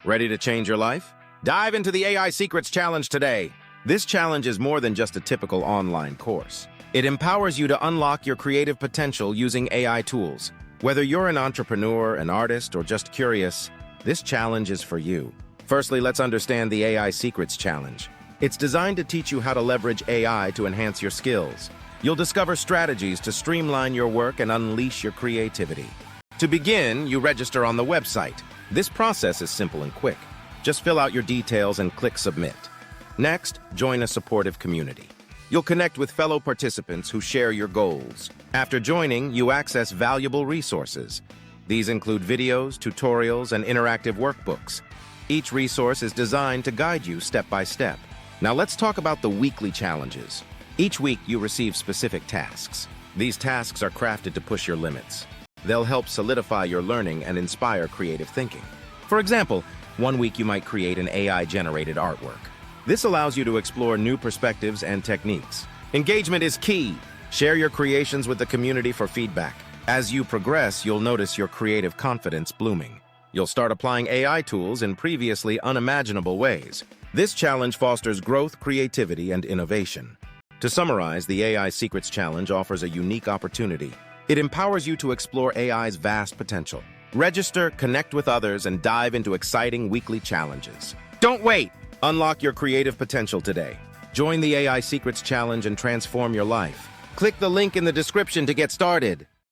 Ready to change your life? Dive into the AI Secrets Challenge today. This challenge is more than just a typical online course. It empowers you to unlock your creative potential using AI tools. Whether you're an entrepreneur, an artist, or just curious, this challenge is for you. Firstly, let's understand the AI Secrets Challenge. It's designed to teach you how to leverage AI to enhance your skills. You'll discover strategies to streamline your work and unleash your creativity. To begin, you register on the website. This process is simple and quick. Just fill out your details and click Submit. Next, join a supportive community. You'll connect with fellow participants who share your goals. After joining, you access valuable resources. These include videos, tutorials, and interactive workbooks. Each resource is designed to guide you step by step. Now let's talk about the weekly challenges. Each week, you receive specific tasks. These tasks are crafted to push your limits. They'll help solidify your learning and inspire creative thinking. For example, one week you might create an AI-generated artwork. This allows you to explore new perspectives and techniques. Engagement is key. Share your creations with the community for feedback. As you progress, you'll notice your creative confidence blooming. You'll start applying AI tools in previously unimaginable ways. This challenge fosters growth, creativity, and innovation. To summarize, the AI Secrets Challenge offers a unique opportunity. It empowers you to explore AI's vast potential. Register, connect with others, and dive into exciting weekly challenges. Don't wait! Unlock your creative potential today. Join the AI Secrets Challenge and transform your life. Click the link in the description to get started.